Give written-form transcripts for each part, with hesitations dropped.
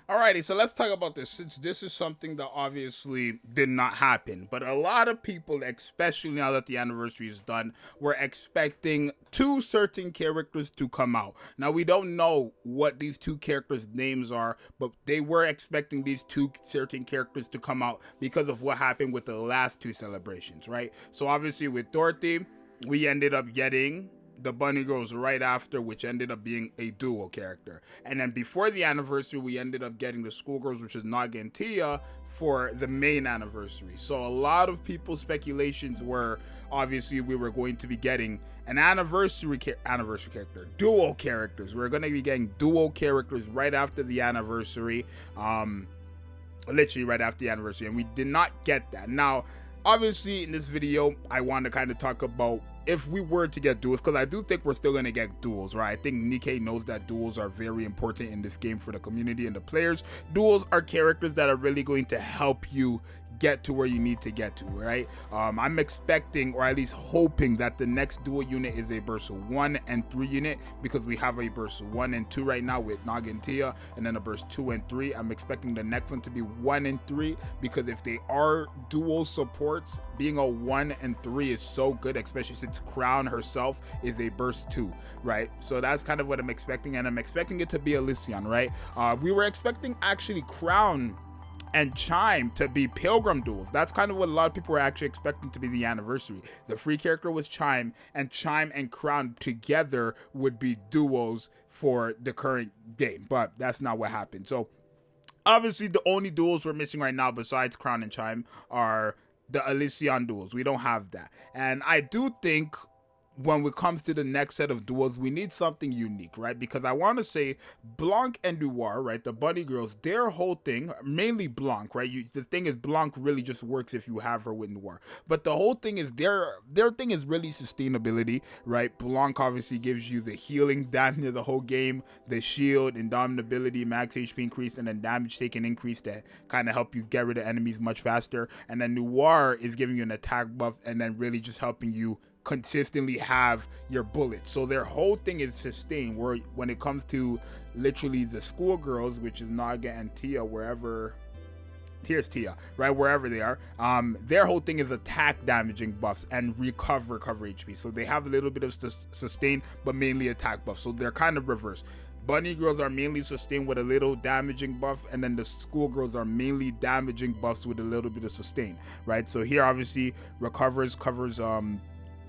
Alrighty, so let's talk about this, since this is something that obviously did not happen. But a lot of people, especially now that the anniversary is done, were expecting two certain characters to come out. Now, we don't know what these two characters' names are, but they were expecting these two certain characters to come out because of what happened with the last two celebrations, right? So obviously with Dorothy, we ended up getting the bunny girls right after, which ended up being a dual character. And then before the anniversary, we ended up getting the schoolgirls, which is Naga and Tia, for the main anniversary. So a lot of people's speculations were obviously we were going to be getting an anniversary character, dual characters. We're going to be getting dual characters right after the anniversary, literally right after the anniversary, and we did not get that. Now, obviously in this video, I want to kind of talk about if we were to get duels, because I do think we're still going to get duels, right? I think Nikke knows that duels are very important in this game for the community and the players. Duels are characters that are really going to help you get to where you need to get to, right? I'm expecting, or at least hoping, that the next dual unit is a burst 1 and 3 unit, because we have a burst 1 and 2 right now with Naga and Tia, and then a burst 2 and 3. I'm expecting the next one to be 1 and 3, because if they are dual supports, being a 1 and 3 is so good, especially since Crown herself is a burst 2, right? So that's kind of what I'm expecting, and I'm expecting it to be Elysion, right? We were expecting actually Crown and Chime to be Pilgrim duels. That's kind of what a lot of people were actually expecting to be the anniversary. The free character was Chime and Crown together would be duos for the current game, but that's not what happened. So obviously the only duels we're missing right now besides Crown and Chime are the Elysion duels. We don't have that. And I do think when it comes to the next set of duels, we need something unique, right? Because I want to say Blanc and Noir, right, the bunny girls, their whole thing, mainly Blanc, right? The thing is, Blanc really just works if you have her with Noir. But the whole thing is, their thing is really sustainability, right? Blanc obviously gives you the healing damage the whole game, the shield, indomitability, max HP increase, and then damage taken increase that kind of help you get rid of enemies much faster. And then Noir is giving you an attack buff and then really just helping you consistently have your bullets. So their whole thing is sustain, where when it comes to literally the schoolgirls, which is Naga and Tia, here's Tia, right, wherever they are, their whole thing is attack damaging buffs and recover HP. So they have a little bit of sustain, but mainly attack buffs. So they're kind of reverse. Bunny girls are mainly sustain with a little damaging buff, and then the schoolgirls are mainly damaging buffs with a little bit of sustain, right? So here obviously covers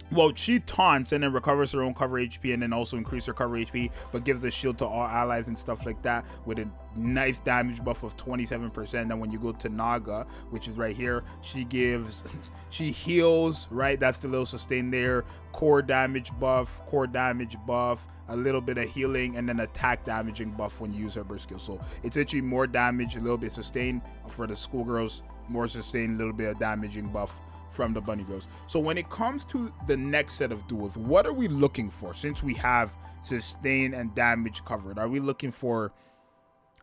well, she taunts and then recovers her own cover HP and then also increase her cover HP, but gives a shield to all allies and stuff like that with a nice damage buff of 27%. And when you go to Naga, which is right here, she heals, right? That's the little sustain there. Core damage buff, a little bit of healing, and then attack damaging buff when you use her burst skill. So it's actually more damage, a little bit sustain for the schoolgirls, more sustain, a little bit of damaging buff from the bunny girls. So when it comes to the next set of duels, what are we looking for? Since we have sustain and damage covered, are we looking for,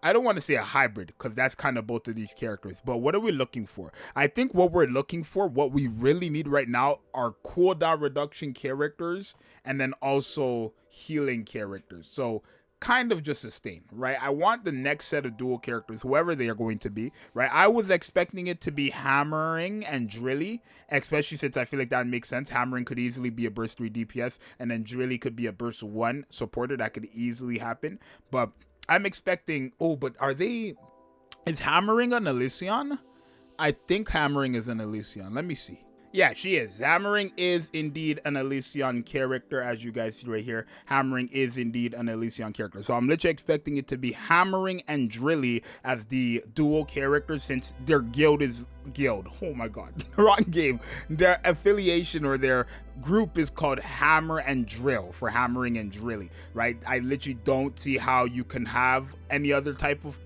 I don't want to say a hybrid, because that's kind of both of these characters, but what are we looking for? I think what we're looking for, what we really need right now, are cooldown reduction characters and then also healing characters. So kind of just sustain, right? I want the next set of dual characters, whoever they are going to be, right? I was expecting it to be Hammering and Drilly, especially since I feel like that makes sense. Hammering could easily be a burst 3 DPS, and then Drilly could be a burst 1 supporter. That could easily happen. But I'm expecting, is Hammering an Elysion? I think Hammering is an Elysion. Let me see. Yeah, she is. Hammering is indeed an Elysion character, as you guys see right here. Hammering is indeed an Elysion character. So I'm literally expecting it to be Hammering and Drilly as the dual characters, since their guild. Oh my god, wrong game. Their affiliation or their group is called Hammer and Drill, for Hammering and Drilly, right? I literally don't see how you can have any other type of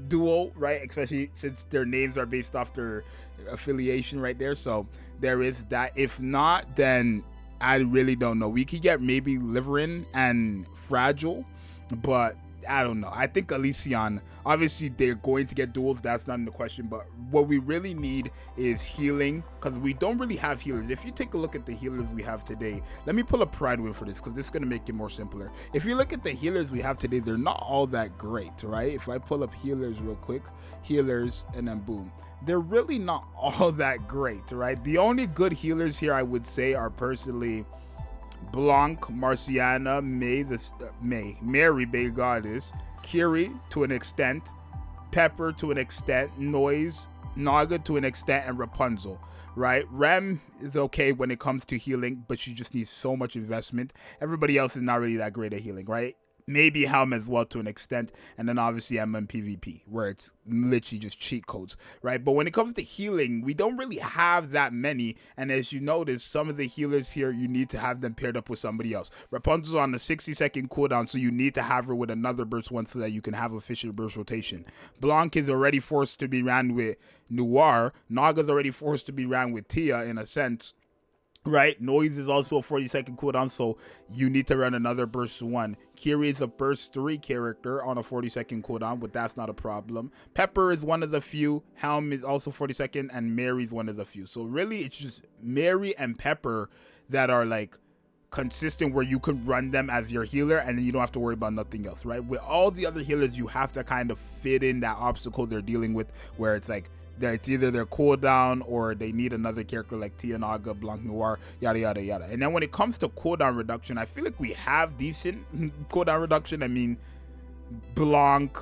duo, right? Especially since their names are based off their affiliation right there. So there is that. If not, then I really don't know. We could get maybe Liverin and Fragile, but I don't know. I think Elysion, obviously they're going to get duels. That's not in the question. But what we really need is healing, because we don't really have healers. If you take a look at the healers we have today, let me pull a Pride win for this, because this is going to make it more simpler. If you look at the healers we have today, they're not all that great, right? If I pull up healers real quick, healers, and then boom. They're really not all that great, right? The only good healers here, I would say, are personally Blanc, Marciana, Mary, Bay Goddess, Kiri to an extent, Pepper to an extent, Noise, Naga to an extent, and Rapunzel, right? Rem is okay when it comes to healing, but she just needs so much investment. Everybody else is not really that great at healing, right? Maybe Helm as well to an extent, and then obviously Emma and PvP, where it's literally just cheat codes, right? But when it comes to healing, we don't really have that many, and as you notice, some of the healers here, you need to have them paired up with somebody else. Rapunzel's on a 60-second cooldown, so you need to have her with another burst one so that you can have efficient burst rotation. Blanc is already forced to be ran with Noir. Naga's already forced to be ran with Tia in a sense. Right, Noise is also a 40-second cooldown, so you need to run another burst 1. Kiri is a burst 3 character on a 40-second cooldown, but that's not a problem. Pepper is one of the few. Helm is also 40-second, and Mary's one of the few. So really, it's just Mary and Pepper that are like consistent, where you can run them as your healer, and then you don't have to worry about nothing else, right? With all the other healers, you have to kind of fit in that obstacle they're dealing with, where it's like, it's either their cooldown or they need another character like Tia, Naga, Blanc, Noir, yada, yada, yada. And then when it comes to cooldown reduction, I feel like we have decent cooldown reduction. I mean, Blanc,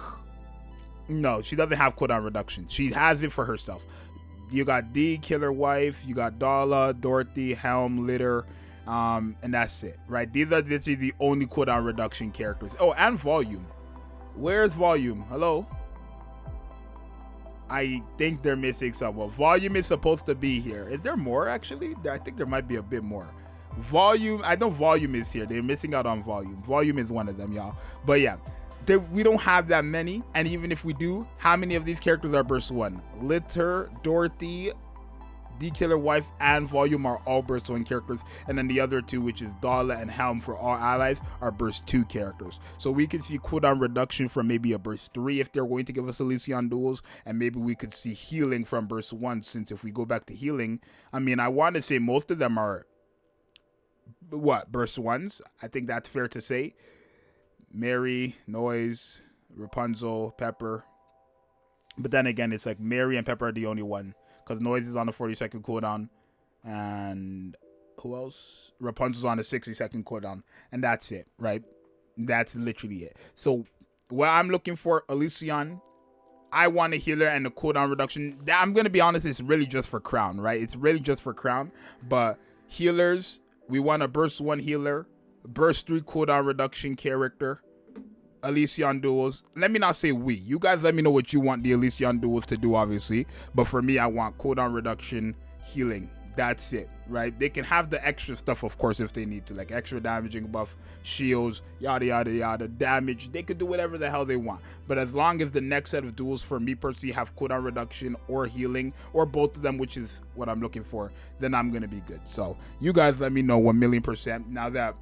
no, she doesn't have cooldown reduction. She has it for herself. You got D, Killer Wife, you got Dala, Dorothy, Helm, Litter, and that's it, right? These are literally the only cooldown reduction characters. Oh, and Volume. Where's Volume? Hello? I think they're missing someone. Volume is supposed to be here. Is there more, actually? I think there might be a bit more. Volume, I know Volume is here. They're missing out on Volume. Volume is one of them, y'all. But yeah, we don't have that many. And even if we do, how many of these characters are burst 1? Litter, Dorothy, D Killer Wife, and Volume are all burst 1 characters, and then the other two, which is Dala and Helm for all allies, are burst 2 characters. So we could see cooldown reduction from maybe a burst 3 if they're going to give us Elysion duels, and maybe we could see healing from burst 1, since if we go back to healing, I mean, I want to say most of them are burst 1s. I think that's fair to say. Mary, Noise, Rapunzel, Pepper. But then again, it's like Mary and Pepper are the only one, because Noise is on a 40-second cooldown, and who else? Rapunzel's on a 60-second cooldown, and that's it, right? That's literally it. So what I'm looking for, Elysion, I want a healer and a cooldown reduction. I'm going to be honest, it's really just for Crown, right? It's really just for Crown, but healers, we want a burst 1 healer, burst 3 cooldown reduction character, Elysion duels. Let me not say we. You guys let me know what you want the Elysion duels to do, obviously. But for me, I want cooldown reduction, healing. That's it, right? They can have the extra stuff, of course, if they need to, like extra damaging buff, shields, yada, yada, yada, damage. They could do whatever the hell they want. But as long as the next set of duels for me personally have cooldown reduction or healing, or both of them, which is what I'm looking for, then I'm going to be good. So you guys let me know 1,000,000%. Now that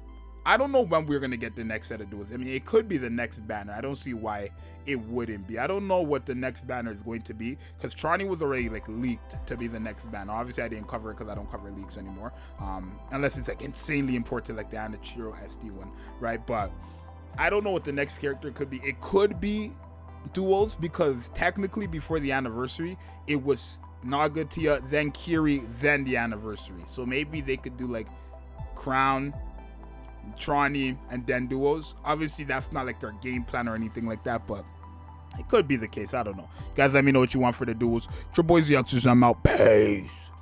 I don't know when we're going to get the next set of duels. I mean, it could be the next banner. I don't see why it wouldn't be. I don't know what the next banner is going to be, because Trani was already like leaked to be the next banner. Obviously, I didn't cover it because I don't cover leaks anymore. Unless it's like insanely important, like the Anachiro SD one, right? But I don't know what the next character could be. It could be duels, because technically before the anniversary, it was Naga, Tia, then Kiri, then the anniversary. So maybe they could do like Crown, Trani, and then duos. Obviously that's not like their game plan or anything like that, but it could be the case. I don't know. Guys, let me know what you want for the duels. It's your boy Zxous. I'm out. Peace.